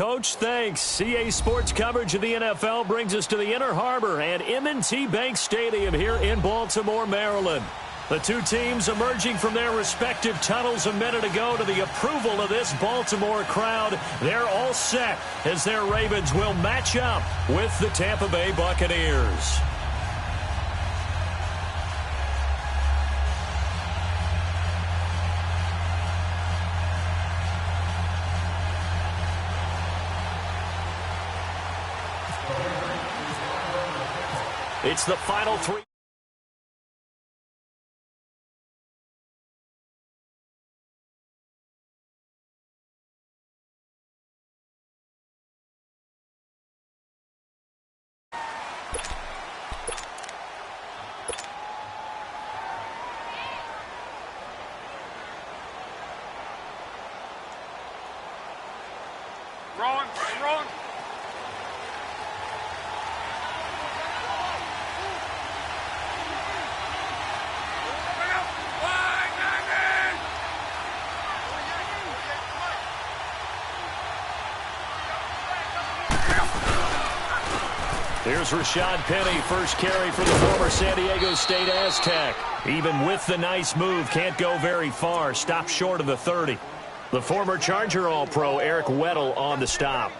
Coach. Thanks. CA Sports coverage of the NFL brings us to the Inner Harbor and M&T Bank Stadium here in Baltimore, Maryland. The two teams emerging from their respective tunnels a minute ago to the approval of this Baltimore crowd. They're all set as their Ravens will match up with the Tampa Bay Buccaneers. It's the final three. Wrong. Here's Rashad Penny, first carry for the former San Diego State Aztec. Even with the nice move, can't go very far. Stop short of the 30. The former Charger All-Pro Eric Weddle on the stop.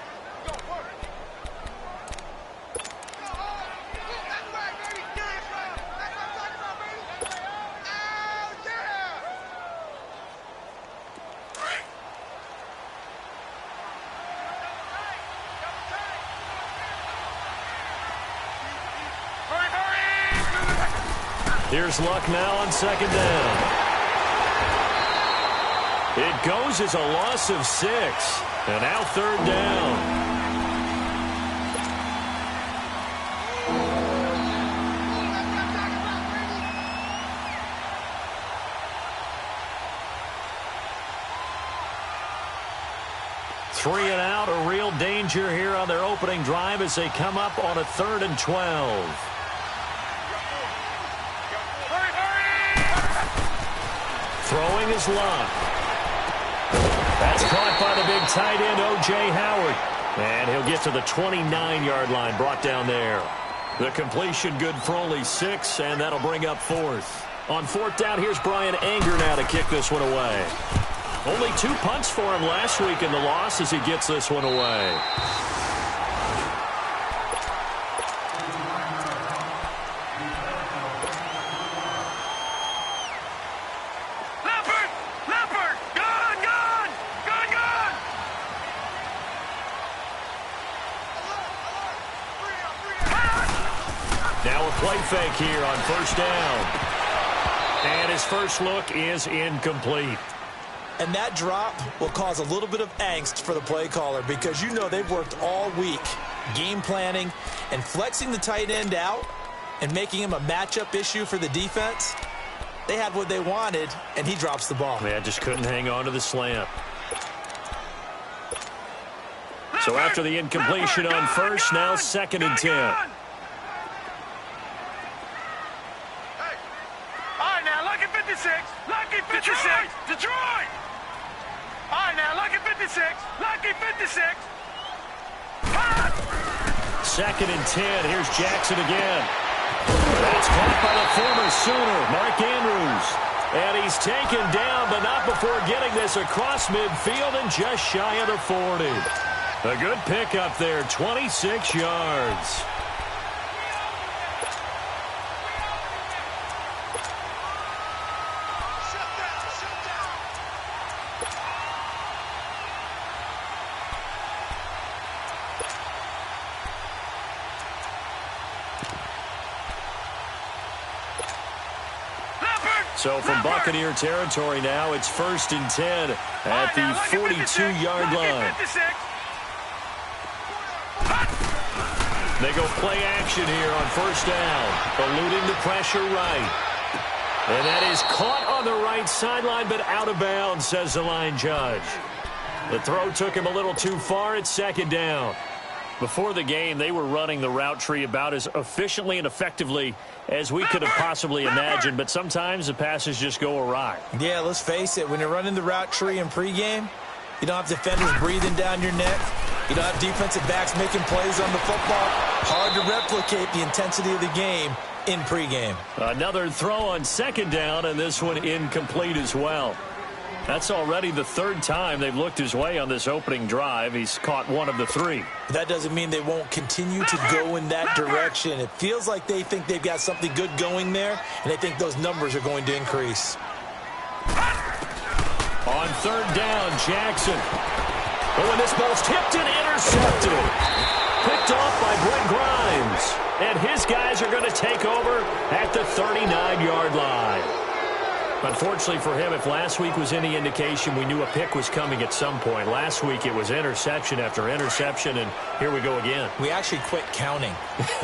Here's Luck now on second down. It goes as a loss of 6. And now third down. Three and out, a real danger here on their opening drive as they come up on a 3rd and 12. Throwing is Luck. That's caught by the big tight end, O.J. Howard. And he'll get to the 29-yard line, brought down there. The completion good for only 6, and that'll bring up 4th. On 4th down, here's Brian Anger now to kick this one away. Only 2 punts for him last week in the loss as he gets this one away. Play fake here on first down. And his first look is incomplete. And that drop will cause a little bit of angst for the play caller because you know they've worked all week game planning and flexing the tight end out and making him a matchup issue for the defense. They had what they wanted, and he drops the ball. Man, just couldn't hang on to the slant. So after the incompletion on first, now 2nd and 10. Lucky 56. Detroit! All right, now, Lucky 56. Lucky 56. 2nd and 10. Here's Jackson again. That's caught by the former Sooner, Mark Andrews. And he's taken down, but not before getting this across midfield and just shy of the 40. A good pickup there, 26 yards. So from Buccaneer territory now, it's 1st and 10 at the 42-yard line. They go play action here on first down, eluding the pressure right. And that is caught on the right sideline, but out of bounds, says the line judge. The throw took him a little too far. It's 2nd down. Before the game, they were running the route tree about as efficiently and effectively as we could have possibly imagined, but sometimes the passes just go awry. Yeah, let's face it. When you're running the route tree in pregame, you don't have defenders breathing down your neck. You don't have defensive backs making plays on the football. Hard to replicate the intensity of the game in pregame. Another throw on second down, and this one incomplete as well. That's already the third time they've looked his way on this opening drive. He's caught one of the three. That doesn't mean they won't continue to go in that direction. It feels like they think they've got something good going there, and they think those numbers are going to increase. On third down, Jackson. But when this ball's tipped and intercepted. Picked off by Brent Grimes. And his guys are going to take over at the 39-yard line. Unfortunately for him, if last week was any indication, we knew a pick was coming at some point. Last week it was interception after interception, and here we go again. We actually quit counting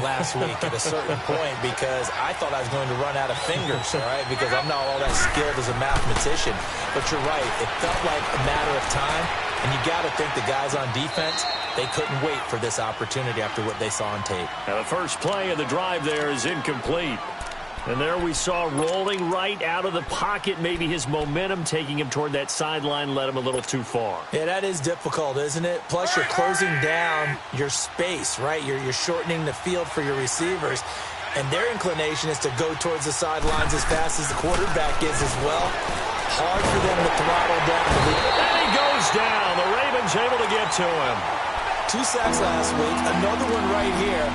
last week at a certain point because I thought I was going to run out of fingers, all right, because I'm not all that skilled as a mathematician. But you're right. It felt like a matter of time, and you got to think the guys on defense, they couldn't wait for this opportunity after what they saw on tape. Now the first play of the drive there is incomplete. And there we saw rolling right out of the pocket. Maybe his momentum taking him toward that sideline led him a little too far. Yeah, that is difficult, isn't it? Plus, you're closing down your space, right? You're shortening the field for your receivers. And their inclination is to go towards the sidelines as fast as the quarterback is as well. Hard for them to throttle down. And he goes down. The Ravens able to get to him. 2 sacks last week. Another one right here.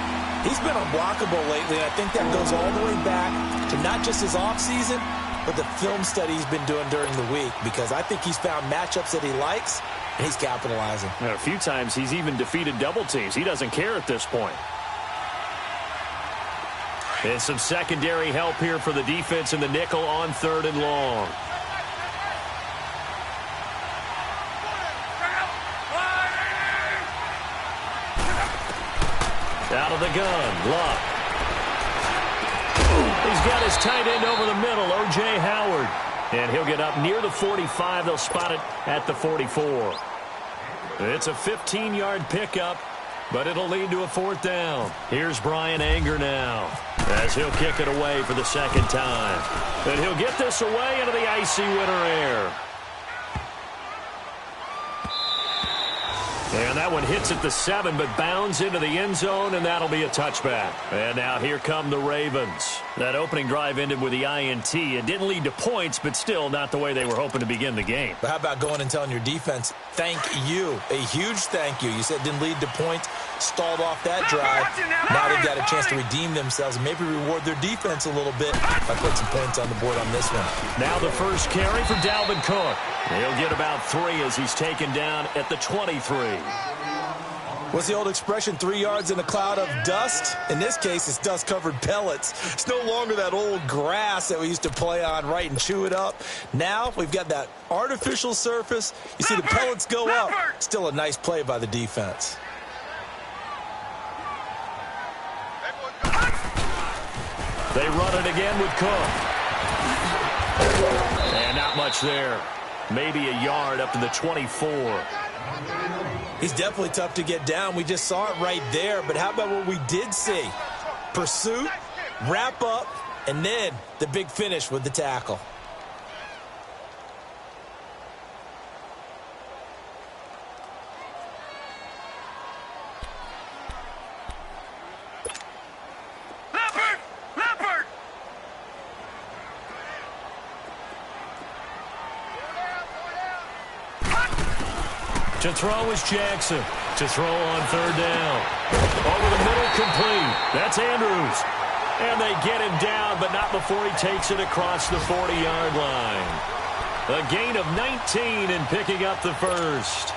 He's been unblockable lately, and I think that goes all the way back to not just his offseason, but the film study he's been doing during the week, because I think he's found matchups that he likes, and he's capitalizing. A few times he's even defeated double teams. He doesn't care at this point. And some secondary help here for the defense in the nickel on third and long. Out of the gun, Luck. He's got his tight end over the middle, O.J. Howard. And he'll get up near the 45. They'll spot it at the 44. It's a 15-yard pickup, but it'll lead to a fourth down. Here's Brian Anger now, as he'll kick it away for the second time. And he'll get this away into the icy winter air. And that one hits at the 7, but bounds into the end zone, and that'll be a touchback. And now here come the Ravens. That opening drive ended with the INT. It didn't lead to points, but still not the way they were hoping to begin the game. But how about going and telling your defense, thank you, a huge thank you. You said it didn't lead to points, stalled off that drive. Now they've got a chance to redeem themselves and maybe reward their defense a little bit by putting some points on the board on this one. Now the first carry for Dalvin Cook. He'll get about 3 as he's taken down at the 23. What's the old expression, 3 yards in a cloud of dust? In this case, it's dust-covered pellets. It's no longer that old grass that we used to play on, right, and chew it up. Now we've got that artificial surface. You see the pellets go up. Still a nice play by the defense. They run it again with Cook. And not much there. Maybe a yard up to the 24. He's definitely tough to get down. We just saw it right there. But how about what we did see? Pursuit, wrap up, and then the big finish with the tackle. To throw is Jackson. To throw on third down. Over the middle, complete. That's Andrews. And they get him down, but not before he takes it across the 40-yard line. A gain of 19 and picking up the first.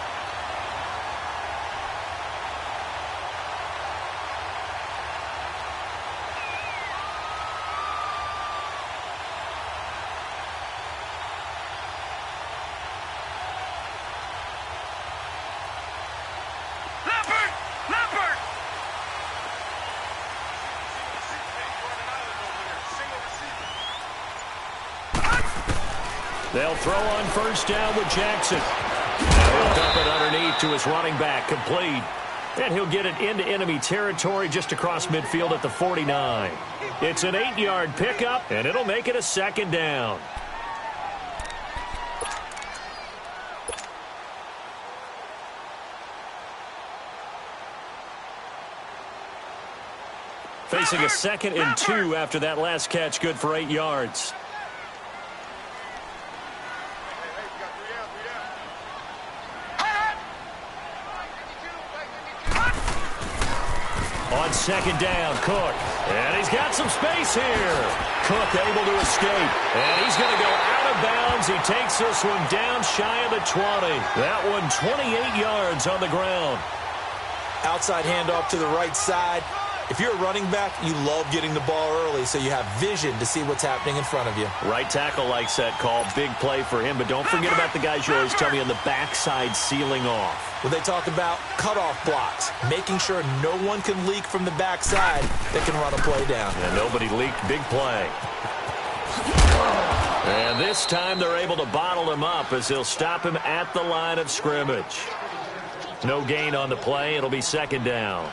They'll throw on first down with Jackson. He'll dump it underneath to his running back, complete. And he'll get it into enemy territory just across midfield at the 49. It's an 8-yard pickup, and it'll make it a second down. Facing a 2nd and 2 after that last catch, good for 8 yards. On 2nd down, Cook. And he's got some space here. Cook able to escape. And he's going to go out of bounds. He takes this one down shy of the 20. That one 28 yards on the ground. Outside handoff to the right side. If you're a running back, you love getting the ball early so you have vision to see what's happening in front of you. Right tackle likes that call. Big play for him. But don't forget about the guys you always tell me on the backside sealing off. When they talk about cutoff blocks, making sure no one can leak from the backside that can run a play down. And nobody leaked. Big play. And this time they're able to bottle him up as they'll stop him at the line of scrimmage. No gain on the play. It'll be 2nd down.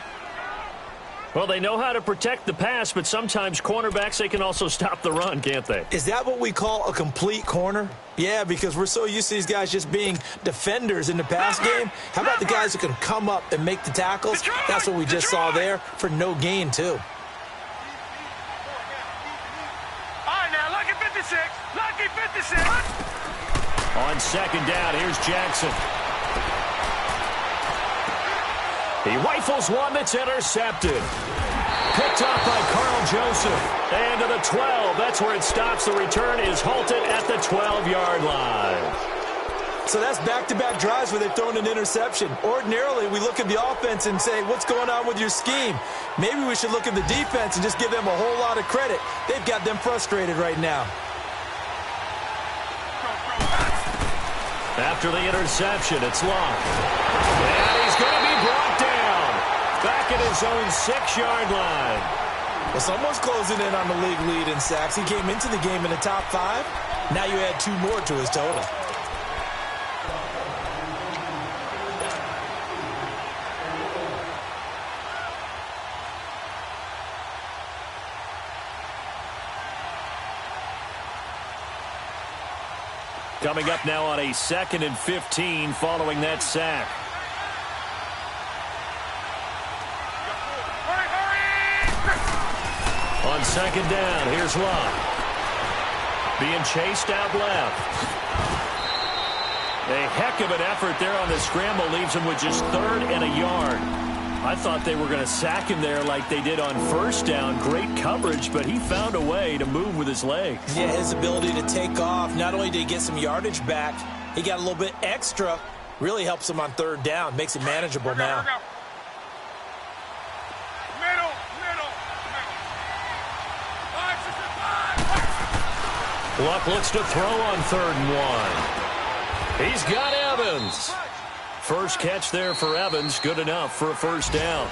Well, they know how to protect the pass, but sometimes cornerbacks, they can also stop the run, can't they? Is that what we call a complete corner? Yeah, because we're so used to these guys just being defenders in the pass game. How about the guys who can come up and make the tackles? That's what we just saw there for no gain, too. All right, now, lucky 56. Lucky 56. On 2nd down, here's Jackson. He rifles one that's intercepted. Picked up by Carl Joseph. And to the 12. That's where it stops. The return is halted at the 12-yard line. So that's back-to-back drives where they've thrown an interception. Ordinarily, we look at the offense and say, what's going on with your scheme? Maybe we should look at the defense and just give them a whole lot of credit. They've got them frustrated right now. After the interception, it's locked. And he's going to be brought down. Back at his own 6-yard line. Well, someone's closing in on the league lead in sacks. He came into the game in the top 5. Now you add 2 more to his total. Coming up now on a 2nd and 15 following that sack. On 2nd down, here's Love. Being chased out left. A heck of an effort there on the scramble. Leaves him with just 3rd and a yard. I thought they were going to sack him there like they did on 1st down. Great coverage, but he found a way to move with his legs. Yeah, his ability to take off. Not only did he get some yardage back, he got a little bit extra. Really helps him on 3rd down. Makes it manageable now. Luck looks to throw on 3rd and 1. He's got Evans. First catch there for Evans. Good enough for a 1st down.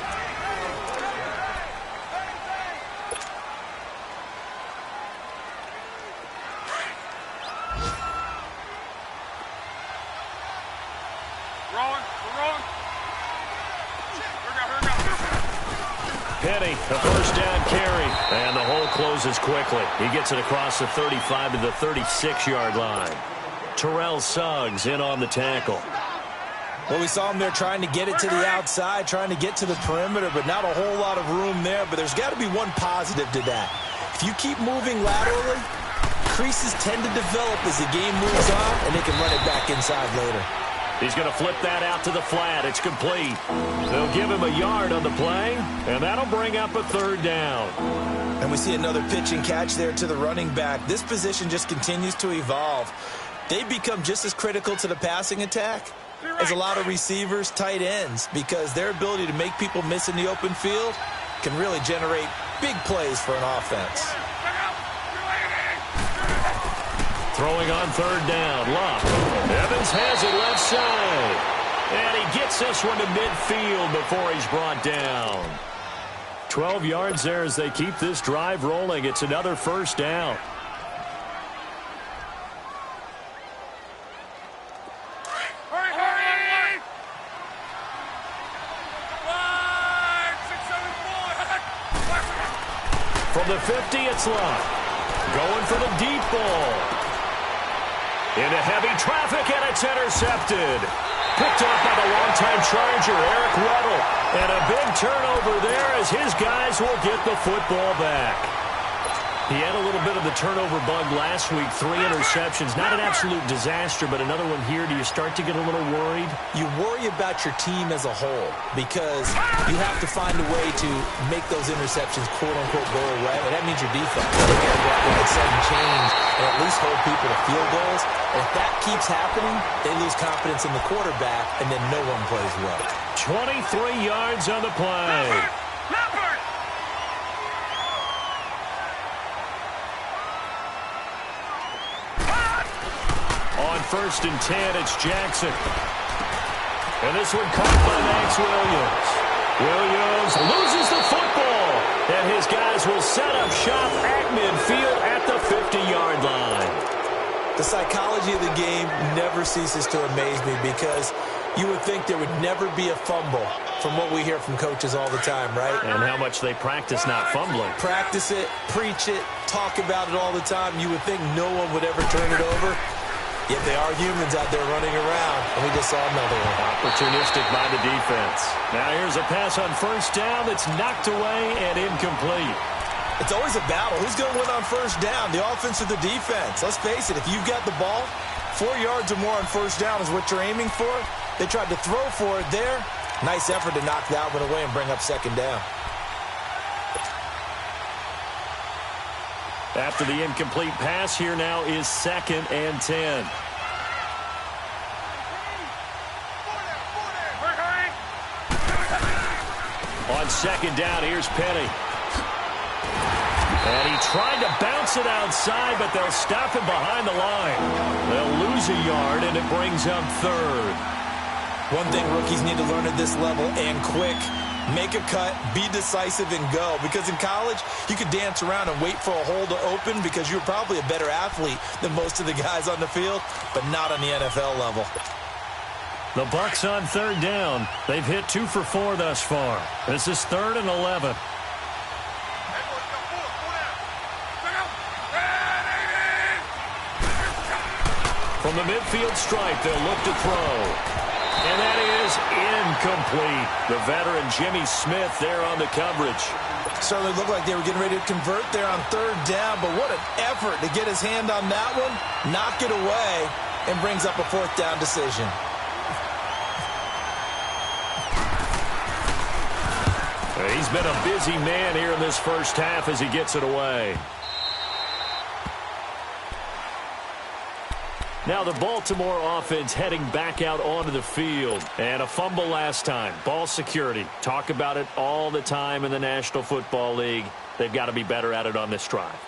Penny, a 1st down carry. And the hole closes quickly. He gets it across the 35 to the 36-yard line. Terrell Suggs in on the tackle. Well, we saw him there trying to get it to the outside, trying to get to the perimeter, but not a whole lot of room there. But there's got to be one positive to that. If you keep moving laterally, creases tend to develop as the game moves on, and they can run it back inside later. He's going to flip that out to the flat. It's complete. They'll give him a yard on the play, and that'll bring up a 3rd down. And we see another pitch and catch there to the running back. This position just continues to evolve. They become just as critical to the passing attack as a lot of receivers, tight ends, because their ability to make people miss in the open field can really generate big plays for an offense. Throwing on 3rd down, Luck. Evans has it left side. And he gets this one to midfield before he's brought down. 12 yards there as they keep this drive rolling. It's another 1st down. From the 50, it's Luck. Going for the deep ball. Into heavy traffic, and it's intercepted. Picked up by the longtime Charger, Eric Weddle. And a big turnover there as his guys will get the football back. He had a little bit of the turnover bug last week, 3 interceptions. Not an absolute disaster, but another one here. Do you start to get a little worried? You worry about your team as a whole because you have to find a way to make those interceptions, quote-unquote, go away. And that means your defense. You got to go out there and sudden change and at least hold people to field goals. And if that keeps happening, they lose confidence in the quarterback, and then no one plays well. 23 yards on the play. Leopard! On 1st and 10, it's Jackson. And this one caught by Max Williams. Williams loses the football. And his guys will set up shop at midfield at the 50-yard line. The psychology of the game never ceases to amaze me because you would think there would never be a fumble from what we hear from coaches all the time, right? And how much they practice not fumbling. Practice it, preach it, talk about it all the time. You would think no one would ever turn it over. Yet they are humans out there running around, and we just saw another one. Opportunistic by the defense. Now here's a pass on 1st down that's knocked away and incomplete. It's always a battle. Who's going to win on 1st down, the offense or the defense? Let's face it, if you've got the ball, 4 yards or more on 1st down is what you're aiming for. They tried to throw for it there. Nice effort to knock that one away and bring up 2nd down. After the incomplete pass, here now is 2nd and 10. On 2nd down, here's Penny. And he tried to bounce it outside, but they'll stop him behind the line. They'll lose a yard, and it brings up 3rd. One thing rookies need to learn at this level, and quick, make a cut, be decisive, and go. Because in college, you could dance around and wait for a hole to open because you're probably a better athlete than most of the guys on the field, but not on the NFL level. The Bucs on 3rd down. They've hit 2 for 4 thus far. This is 3rd and 11. From the midfield stripe, they'll look to throw. And that is incomplete. The veteran Jimmy Smith there on the coverage. Certainly looked like they were getting ready to convert there on 3rd down, but what an effort to get his hand on that one, knock it away, and brings up a 4th down decision. He's been a busy man here in this 1st half as he gets it away. Now the Baltimore offense heading back out onto the field. And a fumble last time. Ball security. Talk about it all the time in the National Football League. They've got to be better at it on this drive.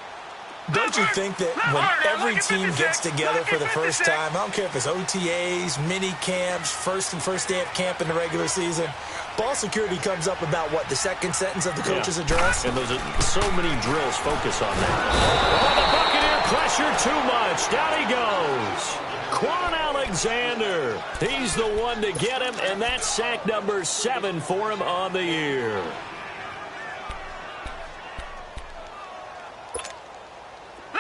Don't you think that when every team gets together for the first time, I don't care if it's OTAs, mini camps, first day of camp in the regular season, ball security comes up about what, the 2nd sentence of the coach's address? And those are so many drills focus on that. Oh, the Buccaneer pressure too much. Down he goes. Quan Alexander. He's the one to get him, and that's sack number 7 for him on the year.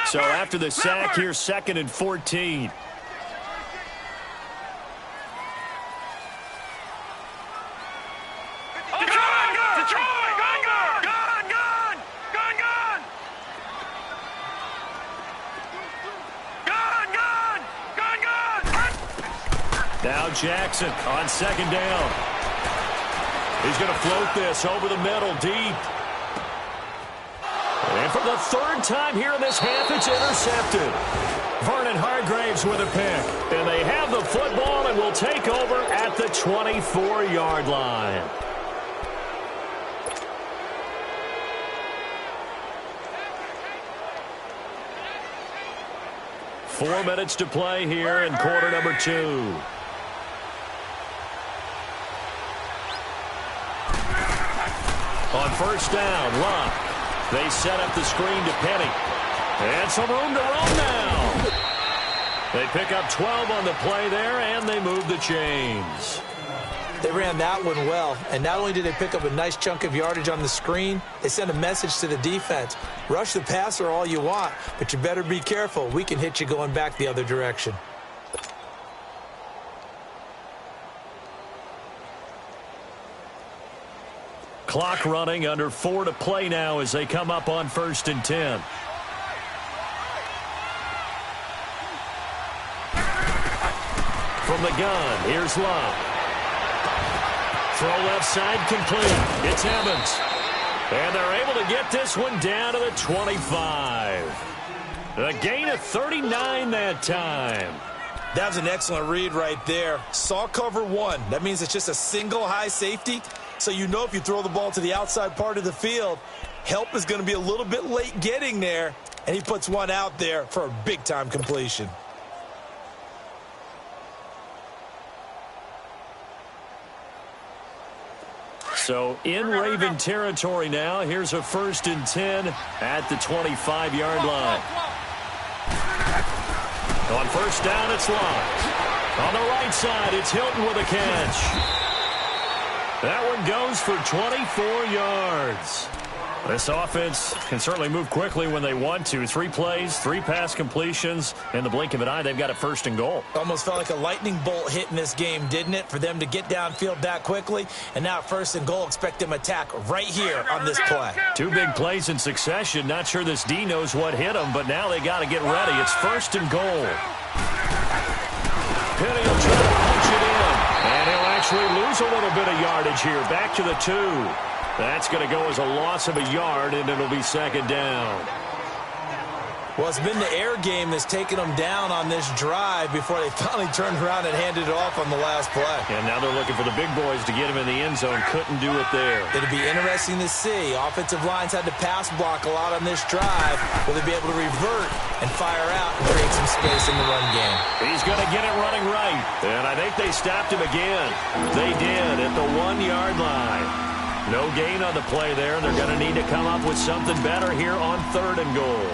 So after the sack, here's 2nd and 14. Now Jackson on 2nd down. He's going to float this over the middle, deep. And for the 3rd time here in this half, it's intercepted. Vernon Hargraves with a pick. And they have the football and will take over at the 24-yard line. Four minutes to play here in quarter number 2. On 1st down, Locke. They set up the screen to Penny. And some room to run now. They pick up 12 on the play there, and they move the chains. They ran that one well, and not only did they pick up a nice chunk of yardage on the screen, they sent a message to the defense. Rush the passer all you want, but you better be careful. We can hit you going back the other direction. Clock running, under 4 to play now as they come up on 1st and 10. From the gun, here's Love. Throw left side complete. It's Evans. And they're able to get this one down to the 25. A gain of 39 that time. That was an excellent read right there. Saw cover one. That means it's just a single high safety. So you know if you throw the ball to the outside part of the field, help is going to be a little bit late getting there. And he puts one out there for a big-time completion. So in Raven territory now. Here's a 1st and 10 at the 25-yard line. On 1st down, it's Love. On the right side, it's Hilton with a catch. That one goes for 24 yards. This offense can certainly move quickly when they want to. 3 plays, 3 pass completions. In the blink of an eye, they've got a 1st and goal. Almost felt like a lightning bolt hit in this game, didn't it? For them to get downfield that quickly. And now 1st and goal, expect them to attack right here on this play. 2 big plays in succession. Not sure this D knows what hit them, but now they got to get ready. It's 1st and goal. Penny will try to punch it in. And he'll actually lose a little bit of yardage here. Back to the 2. That's going to go as a loss of a yard, and it'll be 2nd down. Well, it's been the air game that's taken them down on this drive before they finally turned around and handed it off on the last play. And now they're looking for the big boys to get him in the end zone. Couldn't do it there. It'll be interesting to see. Offensive lines had to pass block a lot on this drive. Will they be able to revert and fire out and create some space in the run game? He's going to get it running right. And I think they stopped him again. They did at the 1-yard line. No gain on the play there. They're going to need to come up with something better here on 3rd and goal.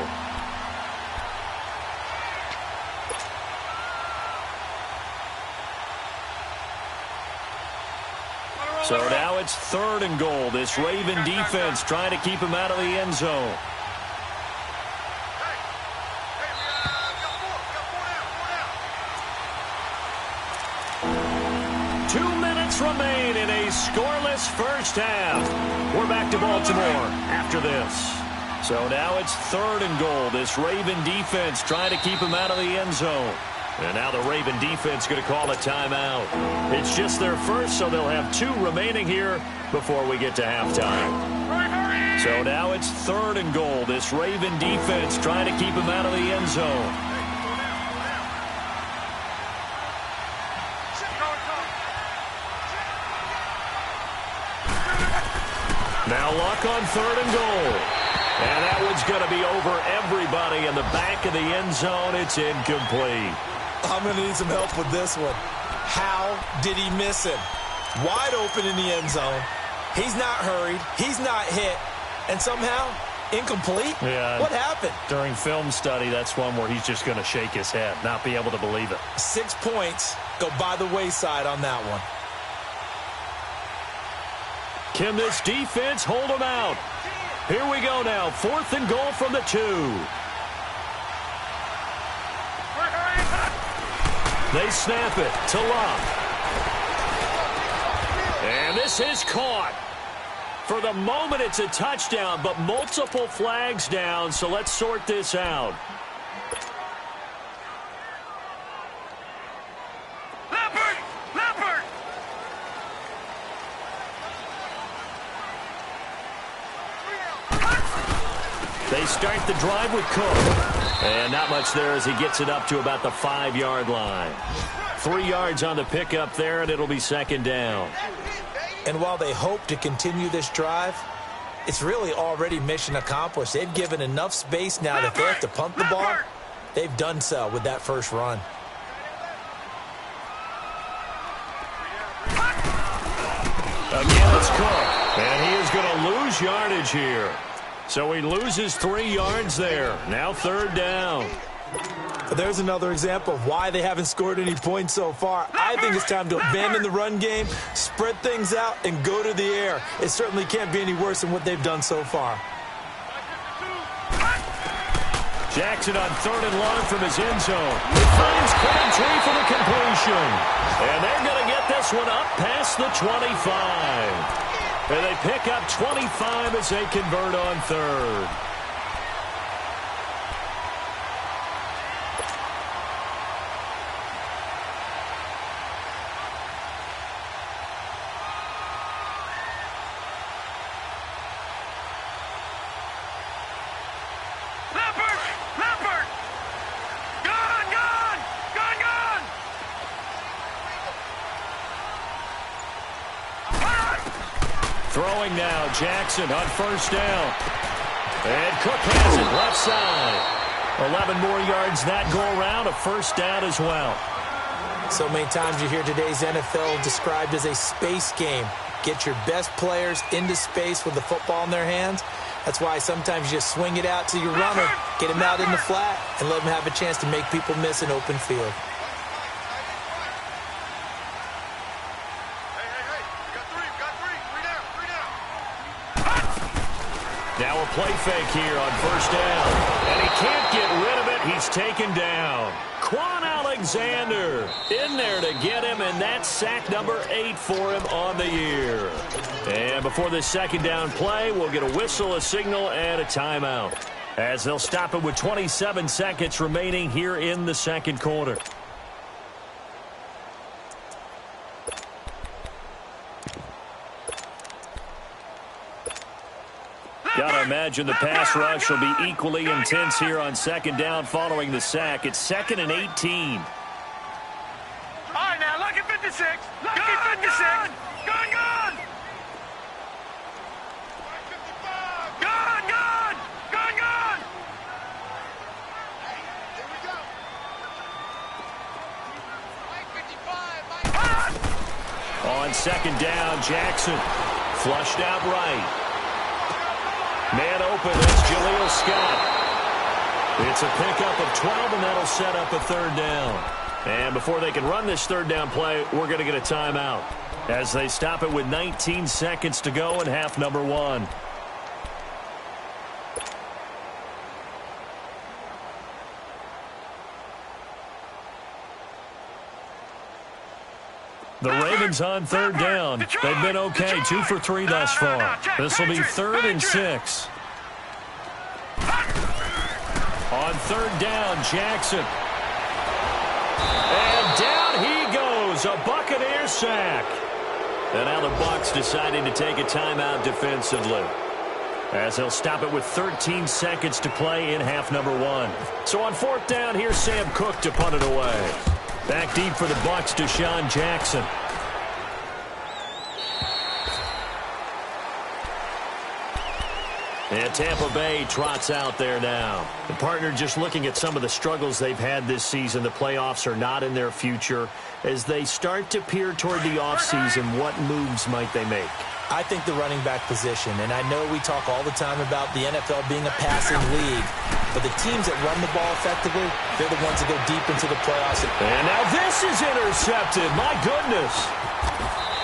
So now it's 3rd and goal. This Raven defense trying to keep him out of the end zone. Remain in a scoreless first half. We're back to Baltimore after this. So now it's 3rd and goal. This Raven defense trying to keep him out of the end zone. And now the Raven defense going to call a timeout. It's just their first, so they'll have 2 remaining here before we get to halftime. So now it's 3rd and goal. This Raven defense trying to keep him out of the end zone. Now Luck on 3rd and goal. And that one's going to be over everybody in the back of the end zone. It's incomplete. I'm going to need some help with this one. How did he miss him? Wide open in the end zone. He's not hurried. He's not hit. And somehow, incomplete? Yeah. What happened? During film study, that's one where he's just going to shake his head, not be able to believe it. 6 points go by the wayside on that one. Can this defense hold him out? Here we go now. 4th and goal from the 2. They snap it to Love. And this is caught. For the moment, it's a touchdown, but multiple flags down, so let's sort this out. They start the drive with Cook. And not much there as he gets it up to about the 5-yard line. 3 yards on the pickup there, and it'll be 2nd down. And while they hope to continue this drive, it's really already mission accomplished. They've given enough space now that if they have to punt the ball, they've done so with that first run. Again, it's Cook. And he is going to lose yardage here. So he loses 3 yards there. Now 3rd down. There's another example of why they haven't scored any points so far. I think it's time to abandon the run game, spread things out, and go to the air. It certainly can't be any worse than what they've done so far. Jackson on 3rd and long from his end zone. He finds Crabtree for the completion. And they're going to get this one up past the 25. And they pick up 25 as they convert on third. Throwing now, Jackson on first down. And Cook has it left side. 11 more yards that go around, a first down as well. So many times you hear today's NFL described as a space game. Get your best players into space with the football in their hands. That's why sometimes you just swing it out to your runner, get him out in the flat, and let him have a chance to make people miss an open field. Now a play fake here on first down. And he can't get rid of it. He's taken down. Quan Alexander in there to get him, and that's sack number 8 for him on the year. And before this second down play, we'll get a whistle, a signal, and a timeout, as they'll stop it with 27 seconds remaining here in the second quarter. Gotta imagine the pass rush will be equally intense here on second down following the sack. It's 2nd and 18. All right, now, lucky 56. Lucky 56. Gun, gun. Gun, gun. Gun, gun. Here we go. Mike 55. On second down, Jackson flushed out right. Man open, it's Jaleel Scott. It's a pickup of 12, and that'll set up a third down. And before they can run this third down play, we're going to get a timeout, as they stop it with 19 seconds to go in half number 1. The Ravens on third down. They've been okay, 2 for 3 thus far. This will be 3rd and 6. On third down, Jackson. And down he goes, a Buccaneer sack. And now the Bucs deciding to take a timeout defensively, as they'll stop it with 13 seconds to play in half number 1. So on fourth down, here's Sam Cook to punt it away. Back deep for the Bucs, Deshaun Jackson. And Tampa Bay trots out there now. The partner just looking at some of the struggles they've had this season. The playoffs are not in their future. As they start to peer toward the offseason, what moves might they make? I think the running back position, and I know we talk all the time about the NFL being a passing league, but the teams that run the ball effectively, they're the ones that go deep into the playoffs. And now this is intercepted. My goodness.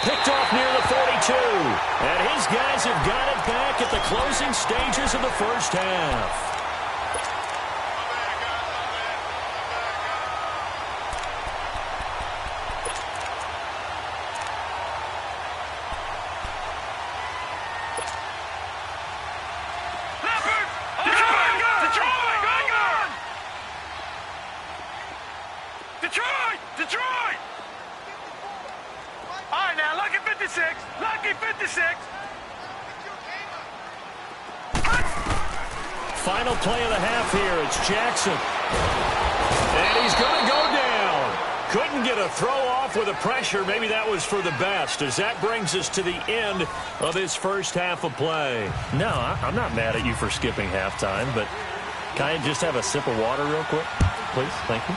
Picked off near the 42. And his guys have got it back at the closing stages of the first half. Detroit! All right, now, lucky 56. Lucky 56. Final play of the half here. It's Jackson. And he's going to go down. Couldn't get a throw off with the pressure. Maybe that was for the best, as that brings us to the end of his first half of play. No, I'm not mad at you for skipping halftime, but can I just have a sip of water real quick, please? Thank you.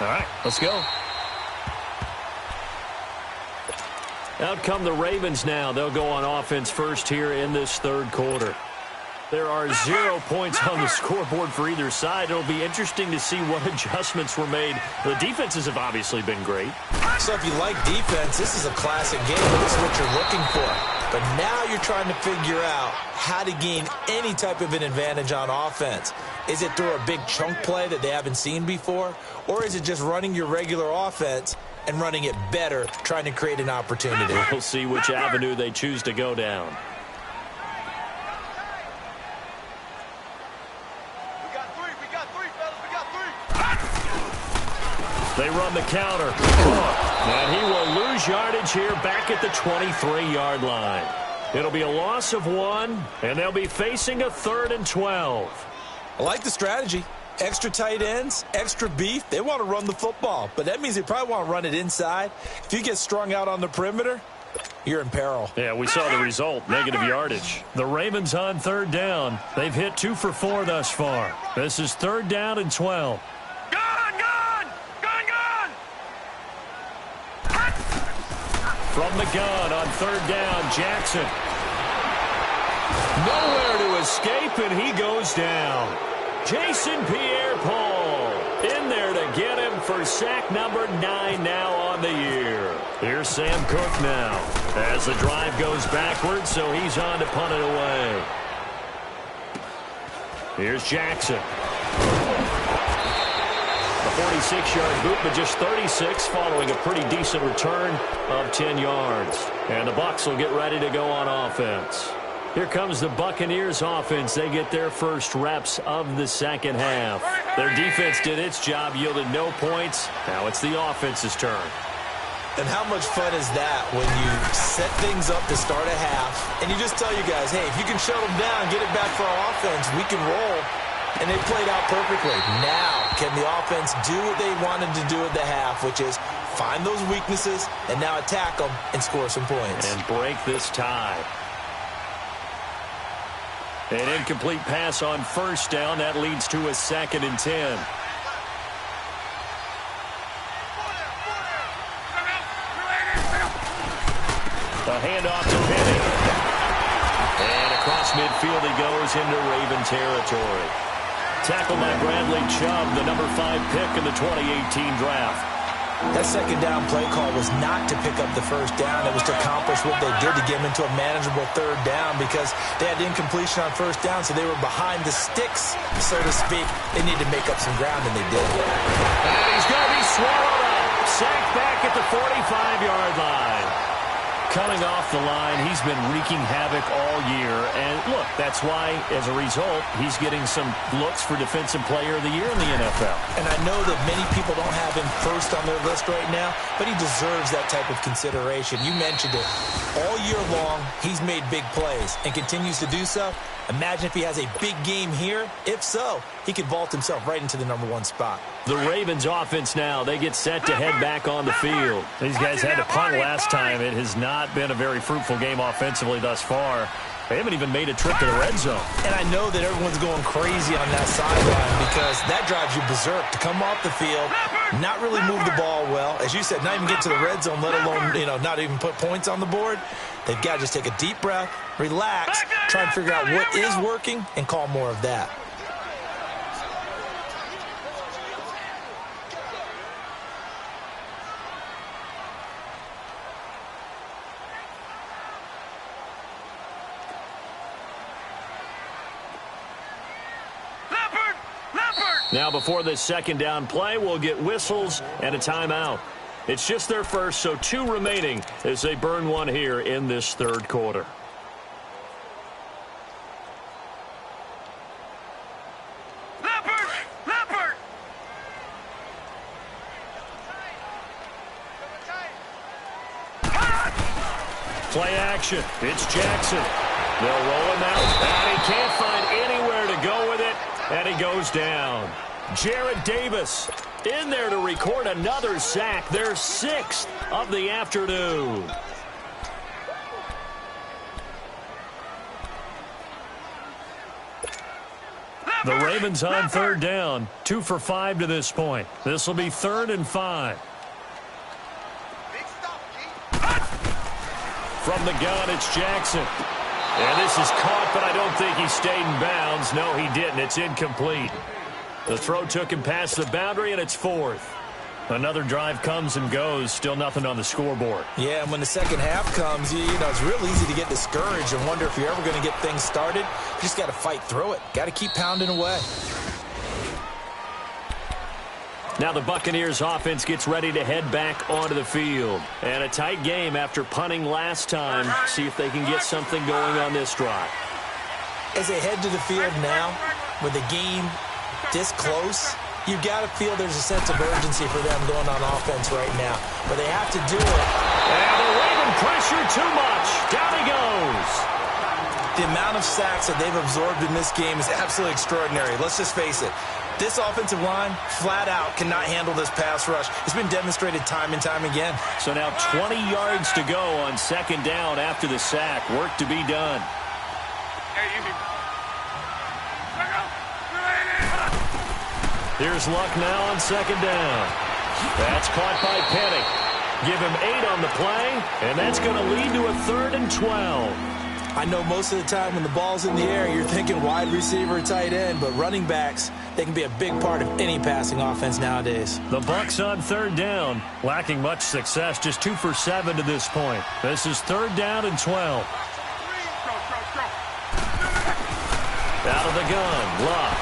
All right, let's go. Out come the Ravens now. They'll go on offense first here in this third quarter. There are 0 points on the scoreboard for either side. It'll be interesting to see what adjustments were made. The defenses have obviously been great. So if you like defense, this is a classic game. This is what you're looking for. But now you're trying to figure out how to gain any type of an advantage on offense. Is it through a big chunk play that they haven't seen before? Or is it just running your regular offense and running it better, trying to create an opportunity. We'll see which avenue they choose to go down. We got three, fellas. We got three. They run the counter. And he will lose yardage here back at the 23-yard line. It'll be a loss of 1, and they'll be facing a 3rd and 12. I like the strategy. Extra tight ends, extra beef. They want to run the football, but that means they probably want to run it inside. If you get strung out on the perimeter, you're in peril. Yeah, we saw the result, negative yardage. The Ravens on 3rd down. They've hit 2 for 4 thus far. This is 3rd down and 12. From the gun on 3rd down, Jackson. Nowhere to escape, and he goes down. Jason Pierre-Paul in there to get him for sack number 9 now on the year. Here's Sam Cook now as the drive goes backwards, so he's on to punt it away. Here's Jackson. A 46-yard boot, but just 36 following a pretty decent return of 10 yards. And the Bucs will get ready to go on offense. Here comes the Buccaneers offense. They get their first reps of the second half. Their defense did its job, yielded no points. Now it's the offense's turn. And how much fun is that when you set things up to start a half, and you just tell you guys, hey, if you can shut them down, get it back for our offense, we can roll. And they played out perfectly. Now, can the offense do what they wanted to do at the half, which is find those weaknesses and now attack them and score some points. And break this tie. An incomplete pass on 1st down. That leads to a 2nd and 10. A handoff to Penny. And across midfield he goes into Raven territory. Tackled by Bradley Chubb, the number 5 pick in the 2018 draft. That second down play call was not to pick up the first down. It was to accomplish what they did to get them into a manageable 3rd down because they had incompletion on 1st down, so they were behind the sticks, so to speak. They needed to make up some ground, and they did. And he's going to be swallowed up. Sacked back at the 45-yard line. Coming off the line, he's been wreaking havoc all year. And, look, that's why, as a result, he's getting some looks for Defensive Player of the Year in the NFL. And I know that many people don't have him first on their list right now, but he deserves that type of consideration. You mentioned it. All year long, he's made big plays and continues to do so. Imagine if he has a big game here. If so, he could vault himself right into the number 1 spot. The Ravens offense now, they get set to head back on the field. These guys had to punt last time. It has not been a very fruitful game offensively thus far. They haven't even made a trip to the red zone. And I know that everyone's going crazy on that sideline because that drives you berserk to come off the field, not really move the ball well. As you said, not even get to the red zone, let alone, not even put points on the board. They've got to just take a deep breath, relax, try and figure out what is working, and call more of that. Now before this second down play, we'll get whistles and a timeout. It's just their first, so 2 remaining as they burn 1 here in this 3rd quarter. Leopard! Play action. It's Jackson. They'll roll him out, and he can't find anywhere to go with it, and he goes down. Jarrad Davis in there to record another sack, their 6th of the afternoon. The Ravens on 3rd down, 2 for 5 to this point. This will be 3rd and 5. From the gun, it's Jackson. And this is caught, but I don't think he stayed in bounds. No, he didn't. It's incomplete. The throw took him past the boundary, and it's 4th. Another drive comes and goes. Still nothing on the scoreboard. Yeah, and when the second half comes, it's real easy to get discouraged and wonder if you're ever going to get things started. You just got to fight through it. Got to keep pounding away. Now the Buccaneers offense gets ready to head back onto the field. And a tight game after punting last time. See if they can get something going on this drive. As they head to the field now, with the game this close, you've got to feel there's a sense of urgency for them going on offense right now. But they have to do it. And the Raven pressure too much. Down he goes. The amount of sacks that they've absorbed in this game is absolutely extraordinary. Let's just face it. This offensive line, flat out, cannot handle this pass rush. It's been demonstrated time and time again. So now 20 yards to go on second down after the sack. Work to be done. Here's Luck now on second down. That's caught by Penny. Give him 8 on the play, and that's going to lead to a 3rd and 12. I know most of the time when the ball's in the air, you're thinking wide receiver, tight end, but running backs, they can be a big part of any passing offense nowadays. The Bucs on third down, lacking much success, just 2 for 7 to this point. This is 3rd down and 12. Out of the gun, Luck.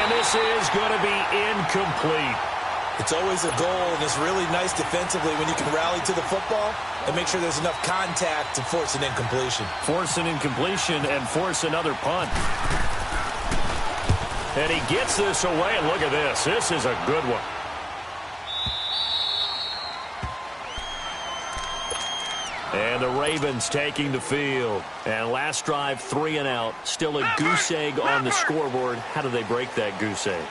And this is going to be incomplete. It's always a goal, and it's really nice defensively when you can rally to the football and make sure there's enough contact to force an incompletion. Force an incompletion and force another punt. And he gets this away, and look at this. This is a good one. And the Ravens taking the field. And last drive, 3 and out. Still a goose egg on the scoreboard. How do they break that goose egg?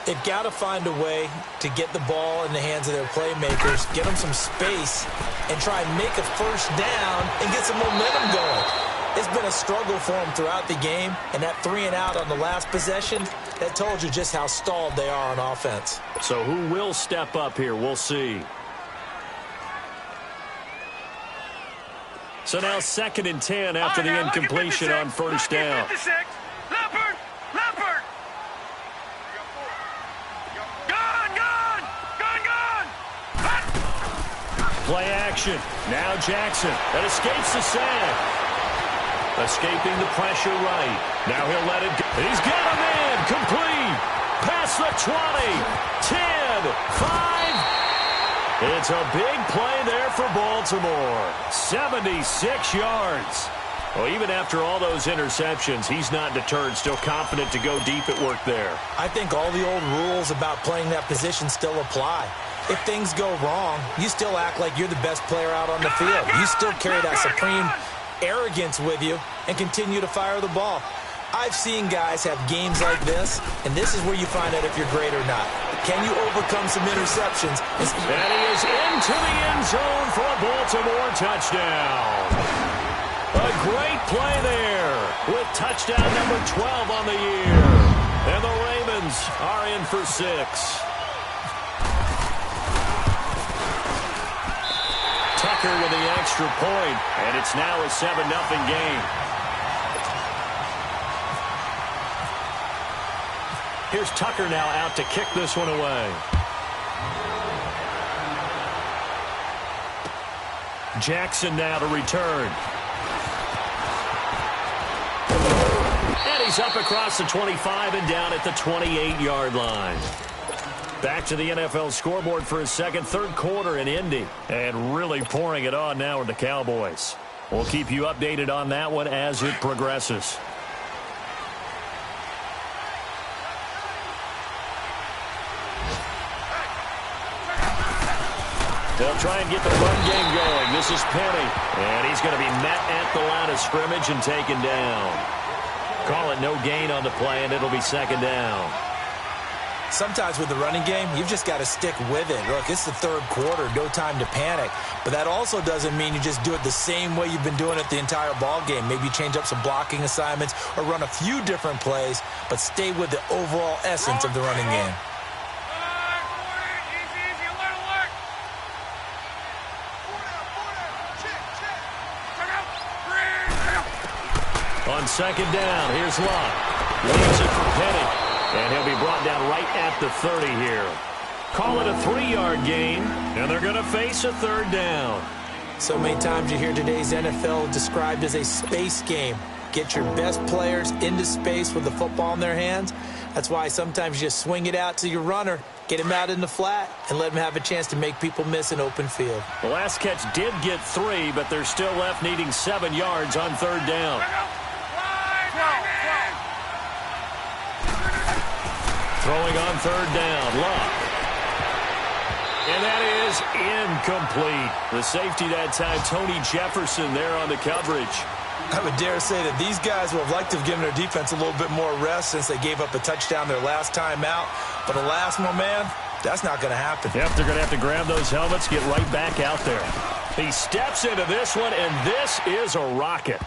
They've got to find a way to get the ball in the hands of their playmakers, get them some space, and try and make a first down and get some momentum going. It's been a struggle for them throughout the game, and that 3 and out on the last possession, that told you just how stalled they are on offense. So who will step up here? We'll see. So now 2nd and 10 after the incompletion on first down. Play action. Now Jackson. That escapes the sack. Escaping the pressure right. Now he'll let it go. He's got him in. Complete. Past the 20. 10. 5. It's a big play there for Baltimore. 76 yards. Well, even after all those interceptions, he's not deterred. Still confident to go deep at work there. I think all the old rules about playing that position still apply. If things go wrong, you still act like you're the best player out on the field. You still carry that supreme arrogance with you and continue to fire the ball. I've seen guys have games like this, and this is where you find out if you're great or not. Can you overcome some interceptions? And he is into the end zone for a Baltimore touchdown. A great play there with touchdown number 12 on the year. And the Ravens are in for 6. Tucker with the extra point, and it's now a 7-0 game. Here's Tucker now out to kick this one away. Jackson now to return. And he's up across the 25 and down at the 28-yard line. Back to the NFL scoreboard for his third quarter in Indy. And really pouring it on now with the Cowboys. We'll keep you updated on that one as it progresses. They'll try and get the run game going. This is Penny. And he's going to be met at the line of scrimmage and taken down. Call it no gain on the play, and it'll be 2nd down. Sometimes with the running game, you've just got to stick with it. Look, it's the 3rd quarter, no time to panic. But that also doesn't mean you just do it the same way you've been doing it the entire ball game. Maybe change up some blocking assignments or run a few different plays, but stay with the overall essence of the running game. On 2nd down, here's Luck. Leaves it for Penny. And he'll be brought down right at the 30 here. Call it a 3-yard gain, and they're going to face a 3rd down. So many times you hear today's NFL described as a space game. Get your best players into space with the football in their hands. That's why sometimes you just swing it out to your runner, get him out in the flat, and let him have a chance to make people miss an open field. The last catch did get 3, but they're still left needing 7 yards on third down. Throwing on third down, Luck. And that is incomplete. The safety that time, Tony Jefferson there on the coverage. I would dare say that these guys would have liked to have given their defense a little bit more rest since they gave up a touchdown their last time out. But alas, my man, that's not going to happen. Yep, they're going to have to grab those helmets, get right back out there. He steps into this one, and this is a rocket.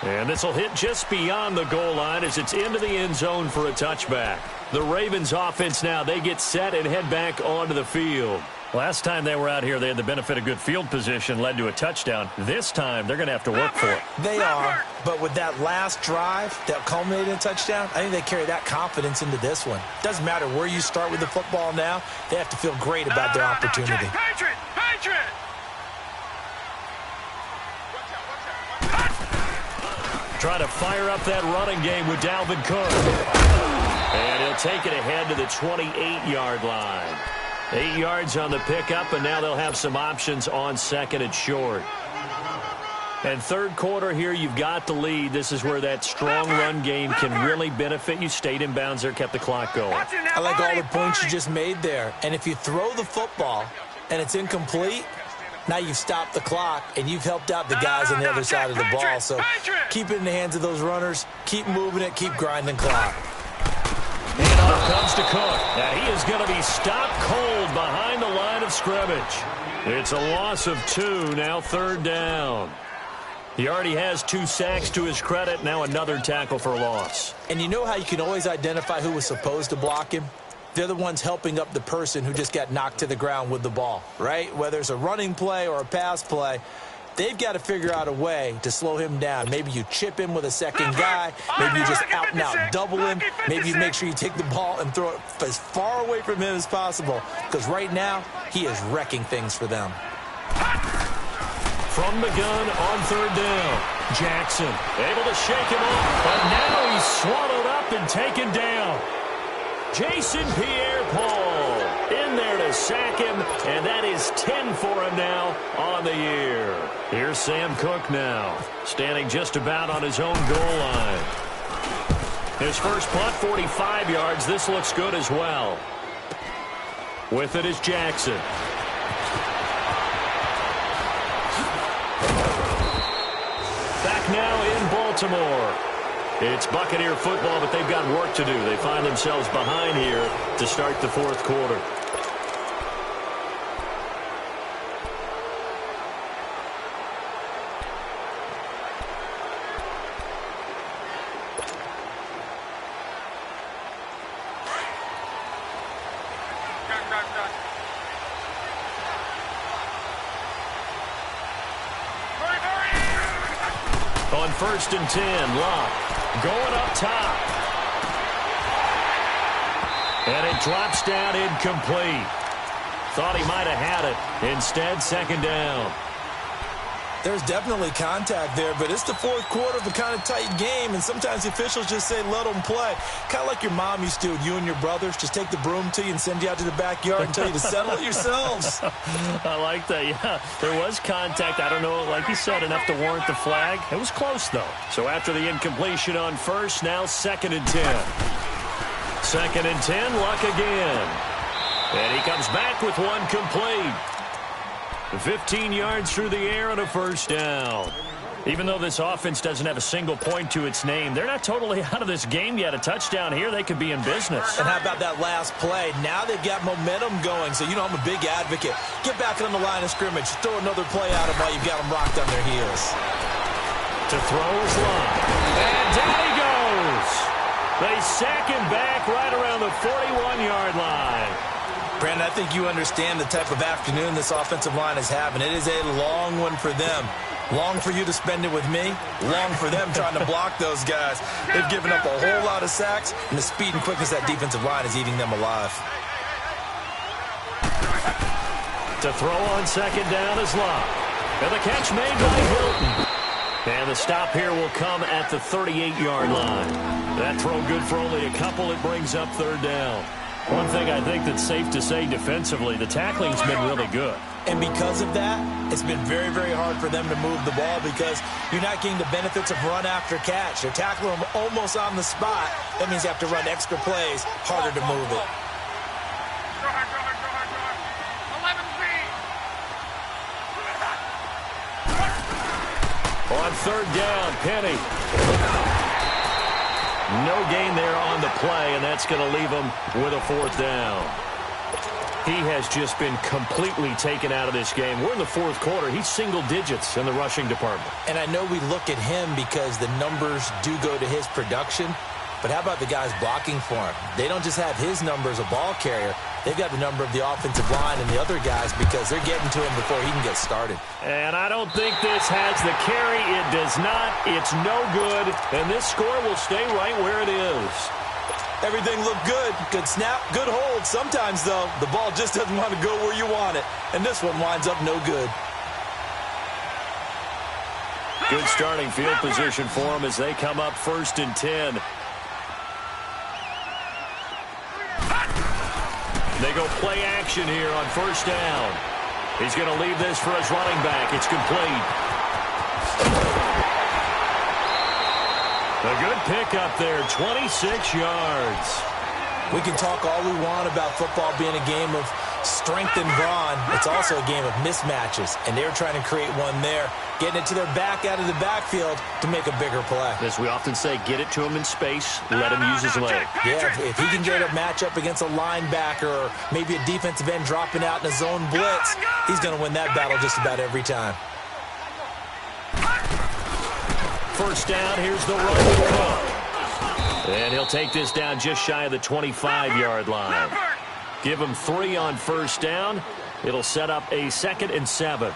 And this will hit just beyond the goal line as it's into the end zone for a touchback. The Ravens offense now, they get set and head back onto the field. Last time they were out here, they had the benefit of good field position, led to a touchdown. This time, they're going to have to work for it. They are, but with that last drive that culminated in a touchdown, I think they carry that confidence into this one. Doesn't matter where you start with the football now, they have to feel great about their opportunity. Patriot! Patriot! Trying to fire up that running game with Dalvin Cook. And he'll take it ahead to the 28-yard line. 8 yards on the pickup, and now they'll have some options on second and short. And third quarter here, you've got the lead. This is where that strong run game can really benefit you. Stayed in bounds there, kept the clock going. I like all the points you just made there. And if you throw the football and it's incomplete, now you've stopped the clock, and you've helped out the guys on the other side of the ball. So keep it in the hands of those runners. Keep moving it. Keep grinding clock. And off comes to Cook. Now he is going to be stopped cold behind the line of scrimmage. It's a loss of 2, now third down. He already has 2 sacks to his credit, now another tackle for loss. And you know how you can always identify who was supposed to block him? They're the ones helping up the person who just got knocked to the ground with the ball, right? Whether it's a running play or a pass play, they've got to figure out a way to slow him down. Maybe you chip him with a second guy. Maybe you just out-and-out double him. Maybe you make sure you take the ball and throw it as far away from him as possible. Because right now, he is wrecking things for them. From the gun on third down, Jackson able to shake him off. But now he's swallowed up and taken down. Jason Pierre-Paul in there to sack him, and that is 10 for him now on the year. Here's Sam Cook now, standing just about on his own goal line. His first punt, 45 yards. This looks good as well. With it is Jackson. Back now in Baltimore. It's Buccaneer football, but they've got work to do. They find themselves behind here to start the fourth quarter. On 1st and 10, Locke. Going up top. And it drops down incomplete. Thought he might have had it. Instead, second down. There's definitely contact there, but it's the fourth quarter of a kind of tight game, and sometimes the officials just say, let them play. Kind of like your mom used to with you and your brothers. Just take the broom to you and send you out to the backyard and tell you to settle it yourselves. I like that, yeah. There was contact. I don't know, like you said, enough to warrant the flag. It was close, though. So after the incompletion on first, now 2nd and 10. 2nd and 10, Luck again. And he comes back with one complete. 15 yards through the air and a first down. Even though this offense doesn't have a single point to its name, they're not totally out of this game yet. A touchdown here, they could be in business. And how about that last play? Now they've got momentum going, so you know I'm a big advocate. Get back on the line of scrimmage. Throw another play at them while you've got them rocked on their heels. To throw is Locke. And down he goes. They sack him back right around the 41-yard line. Brandon, I think you understand the type of afternoon this offensive line is having. It is a long one for them. Long for you to spend it with me. Long for them trying to block those guys. They've given up a whole lot of sacks, and the speed and quickness of that defensive line is eating them alive. To throw on second down is Locke. And the catch made by Hilton. And the stop here will come at the 38-yard line. That throw good for only a couple. It brings up third down. One thing I think that's safe to say defensively, the tackling's been really good. And because of that, it's been very, very hard for them to move the ball because you're not getting the benefits of run after catch. They're tackling them almost on the spot. That means you have to run extra plays, harder to move it. On third down, Penny. No gain there on the play, and that's going to leave him with a fourth down. He has just been completely taken out of this game. We're in the fourth quarter. He's single digits in the rushing department. And I know we look at him because the numbers do go to his production, but how about the guys blocking for him? They don't just have his number as a ball carrier. They've got the number of the offensive line and the other guys because they're getting to him before he can get started. And I don't think this has the carry. It does not. It's no good. And this score will stay right where it is. Everything looked good. Good snap, good hold. Sometimes, though, the ball just doesn't want to go where you want it. And this one winds up no good. Good starting field position for them as they come up 1st and 10. They go play action here on 1st down. He's going to leave this for his running back. It's complete. A good pickup there, 26 yards. We can talk all we want about football being a game of strength and brawn. It's also a game of mismatches, and they were trying to create one there, getting it to their back out of the backfield to make a bigger play. As we often say, get it to him in space, let him use his leg. Yeah, if he can get a matchup against a linebacker or maybe a defensive end dropping out in a zone blitz, he's going to win that battle just about every time. 1st down, here's the run. And he'll take this down just shy of the 25-yard line. Give him 3 on 1st down. It'll set up a 2nd and 7.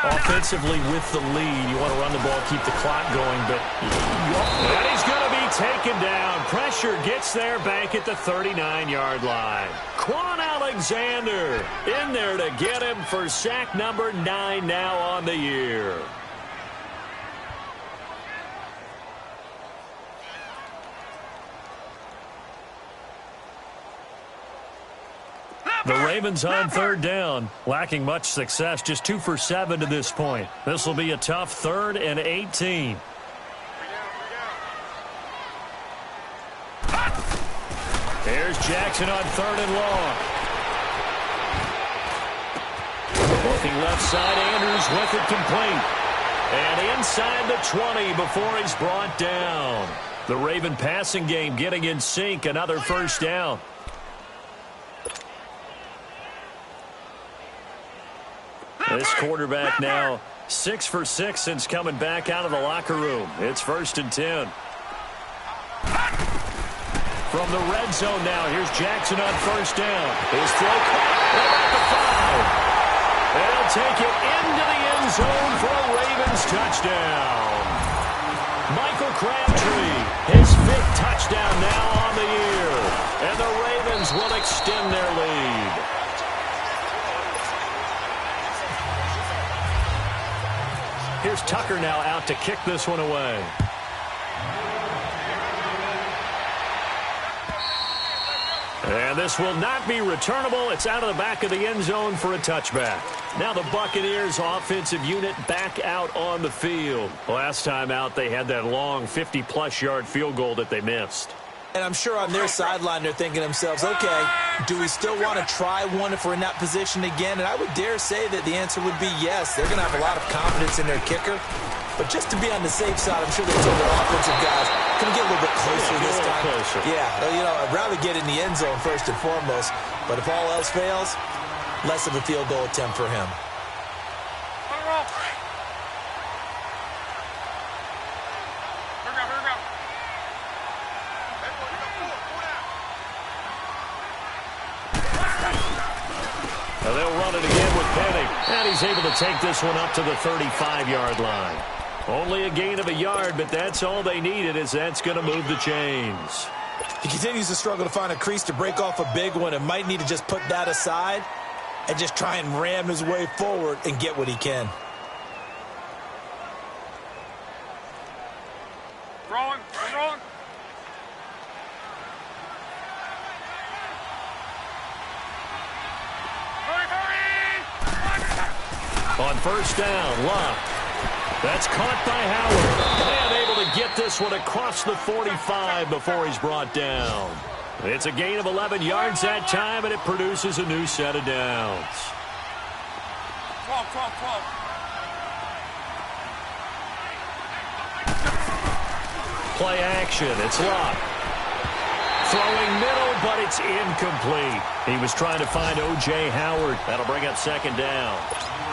Offensively with the lead, you want to run the ball, keep the clock going, but and he's going to be taken down. Pressure gets there back at the 39-yard line. Quan Alexander in there to get him for sack number 9 now on the year. The Ravens on 3rd down, lacking much success, just 2 for 7 to this point. This will be a tough 3rd and 18. Here's Jackson on 3rd and long. Looking left side, Andrews with it complete. And inside the 20 before he's brought down. The Raven passing game getting in sync, another 1st down. This quarterback now 6 for 6 since coming back out of the locker room. It's 1st and 10. From the red zone now, here's Jackson on 1st down. His throw caught at the 5. And he'll take it into the end zone for a Ravens touchdown. Michael Crabtree, his 5th touchdown now on the year. And the Ravens will extend their lead. Here's Tucker now out to kick this one away. And this will not be returnable. It's out of the back of the end zone for a touchback. Now the Buccaneers offensive unit back out on the field. Last time out, they had that long 50-plus yard field goal that they missed. And I'm sure on their sideline they're thinking to themselves, okay, do we still want to try one if we're in that position again? And I would dare say that the answer would be yes. They're going to have a lot of confidence in their kicker. But just to be on the safe side, I'm sure they told their offensive guys, can we get a little bit closer this time? Closer. Yeah, you know, I'd rather get in the end zone first and foremost. But if all else fails, less of a field goal attempt for him. Now they'll run it again with Penny. And he's able to take this one up to the 35-yard line. Only a gain of a yard, but that's all they needed, as that's going to move the chains. He continues to struggle to find a crease to break off a big one and might need to just put that aside and just try and ram his way forward and get what he can. Rolling. On first down, Luck. That's caught by Howard. And able to get this one across the 45 before he's brought down. It's a gain of 11 yards that time, and it produces a new set of downs. 12, 12, 12. Play action. It's Luck. Throwing middle, but it's incomplete. He was trying to find O.J. Howard. That'll bring up second down.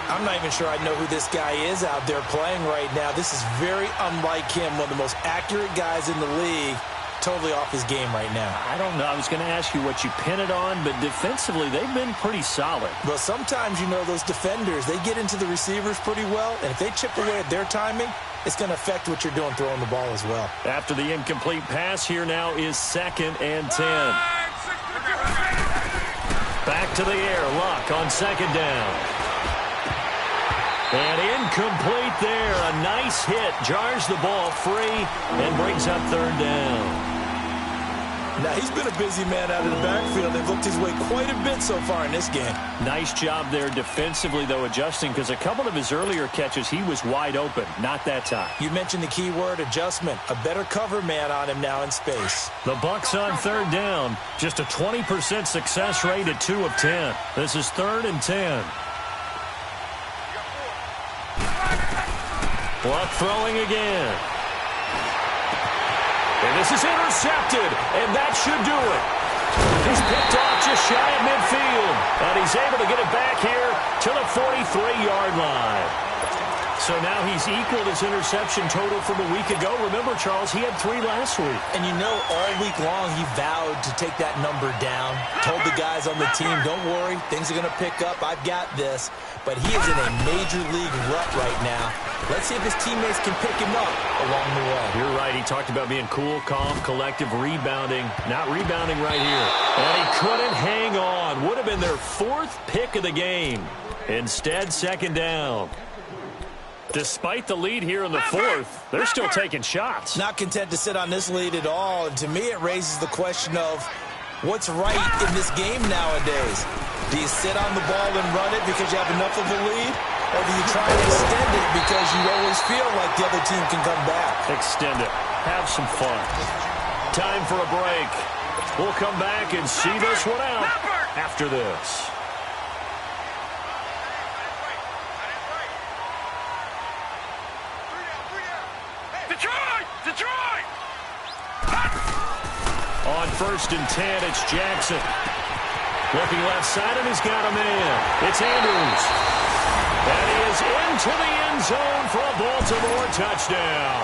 I'm not even sure I know who this guy is out there playing right now. This is very unlike him, one of the most accurate guys in the league. Totally off his game right now. I don't know. I was going to ask you what you pin it on, but defensively, they've been pretty solid. Well, sometimes, you know, those defenders, they get into the receivers pretty well, and if they chip away at their timing, it's going to affect what you're doing throwing the ball as well. After the incomplete pass, here now is 2nd and 10. Back to the air. Luck on 2nd down. And incomplete there. A nice hit. Jars the ball free and brings up 3rd down. Now, he's been a busy man out of the backfield. They've looked his way quite a bit so far in this game. Nice job there defensively, though, adjusting, because a couple of his earlier catches, he was wide open. Not that time. You mentioned the key word, adjustment. A better cover man on him now in space. The Bucs on 3rd down. Just a 20% success rate at 2 of 10. This is 3rd and 10. Luck throwing again. And this is intercepted, and that should do it. He's picked off just shy of midfield, and he's able to get it back here to the 43-yard line. So now he's equaled his interception total from a week ago. Remember, Charles, he had 3 last week. And you know, all week long, he vowed to take that number down. Told the guys on the team, don't worry, things are going to pick up. I've got this. But he is in a major league rut right now. Let's see if his teammates can pick him up along the way. You're right. He talked about being cool, calm, collective, rebounding. Not rebounding right here. And he couldn't hang on. Would have been their 4th pick of the game. Instead, 2nd down. Despite the lead here in the 4th, they're still taking shots. Not content to sit on this lead at all. And to me, it raises the question of what's right in this game nowadays. Do you sit on the ball and run it because you have enough of a lead? Or do you try to extend it because you always feel like the other team can come back? Extend it. Have some fun. Time for a break. We'll come back and see this one out after this. Detroit! On 1st and 10, it's Jackson. Looking left side, and he's got a man. It's Andrews. And he is into the end zone for a Baltimore touchdown.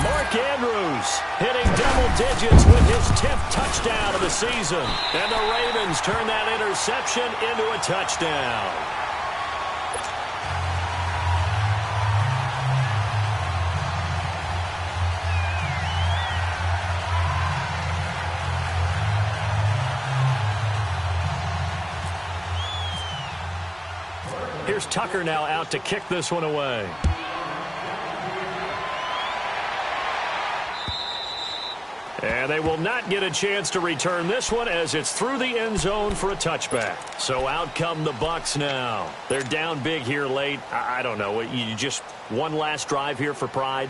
Mark Andrews hitting double digits with his 10th touchdown of the season. And the Ravens turn that interception into a touchdown. Here's Tucker now out to kick this one away. And they will not get a chance to return this one as it's through the end zone for a touchback. So out come the Bucs now. They're down big here late. I don't know. You just one last drive here for pride?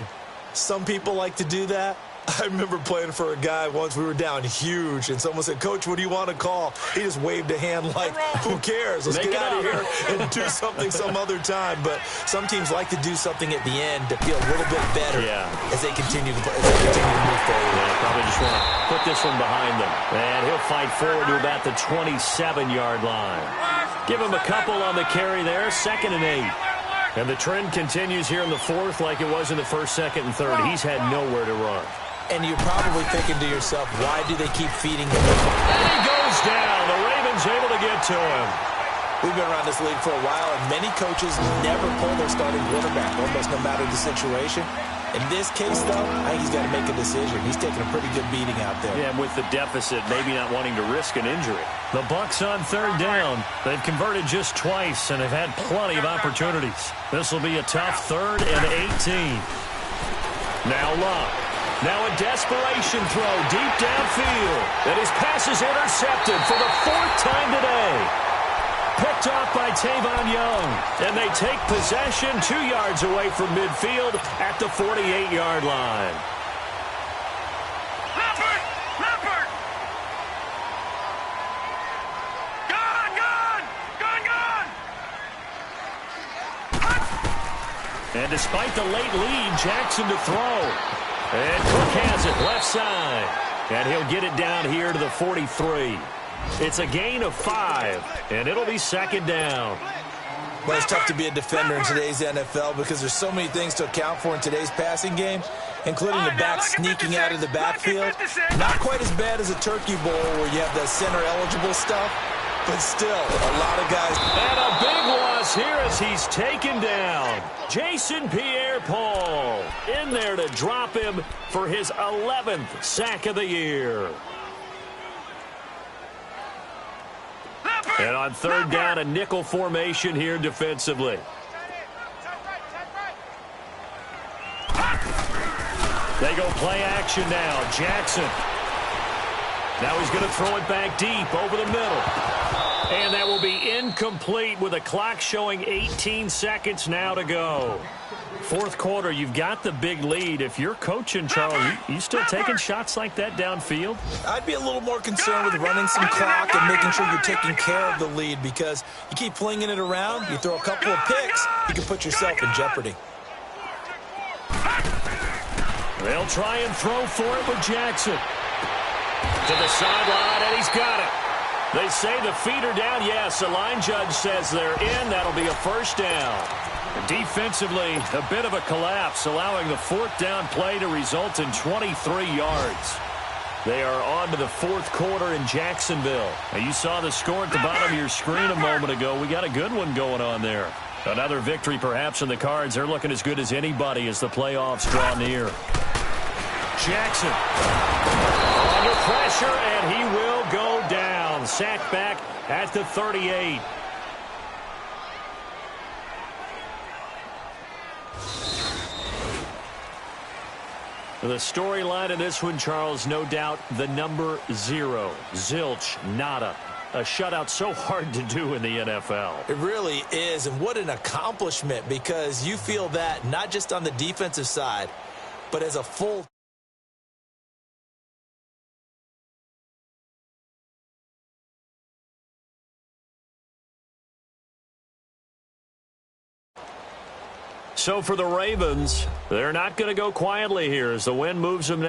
Some people like to do that. I remember playing for a guy once. We were down huge, and someone said, "Coach, what do you want to call?" He just waved a hand like, who cares? Let's get out of here and do something some other time. But some teams like to do something at the end to feel a little bit better as they continue to play, as they continue to move forward. Yeah, probably just want to put this one behind them. And he'll fight forward to about the 27-yard line. Give him a couple on the carry there, 2nd and 8. And the trend continues here in the 4th like it was in the 1st, 2nd, and 3rd. He's had nowhere to run. And you're probably thinking to yourself, why do they keep feeding him? And he goes down. The Ravens able to get to him. We've been around this league for a while, and many coaches never pull their starting quarterback, almost no matter the situation. In this case, though, I think he's got to make a decision. He's taking a pretty good beating out there. Yeah, with the deficit, maybe not wanting to risk an injury. The Bucs on 3rd down. They've converted just twice, and have had plenty of opportunities. This will be a tough 3rd and 18. Now Luck. Now a desperation throw deep downfield. And his pass is intercepted for the 4th time today. picked off by Tavon Young. And they take possession 2 yards away from midfield at the 48-yard line. Leopard! Gone! And despite the late lead, Jackson to throw. And Cook has it left side. And he'll get it down here to the 43. It's a gain of 5, and it'll be second down. Well, it's tough to be a defender in today's NFL because there's so many things to account for in today's passing game, including the back sneaking out of the backfield. Not quite as bad as a turkey bowl where you have the center-eligible stuff, but still, a lot of guys. And a big loss here as he's taken down. Jason Pierre-Paul in there to drop him for his 11th sack of the year. And on third down, a nickel formation here defensively. They go play action now. Jackson. Now he's going to throw it back deep over the middle. And that will be incomplete with the clock showing 18 seconds now to go. Fourth quarter, you've got the big lead. If you're coaching, Charles, you still taking shots like that downfield? I'd be a little more concerned with running some clock and making sure you're taking care of the lead because you keep flinging it around, you throw a couple of picks, you can put yourself in jeopardy. They'll try and throw for it with Jackson. To the sideline, and he's got it. They say the feet are down. Yes, the line judge says they're in. That'll be a first down. Defensively, a bit of a collapse, allowing the fourth down play to result in 23 yards. They are on to the fourth quarter in Jacksonville. Now, you saw the score at the bottom of your screen a moment ago. We got a good one going on there. Another victory perhaps in the cards. They're looking as good as anybody as the playoffs draw near. Jackson under pressure, and he will go down. Sacked back at the 38. The storyline in this one, Charles, no doubt the number 0. Zilch, nada. A shutout so hard to do in the NFL. It really is, and what an accomplishment, because you feel that not just on the defensive side, but as a full So for the Ravens, they're not going to go quietly here as the win moves them now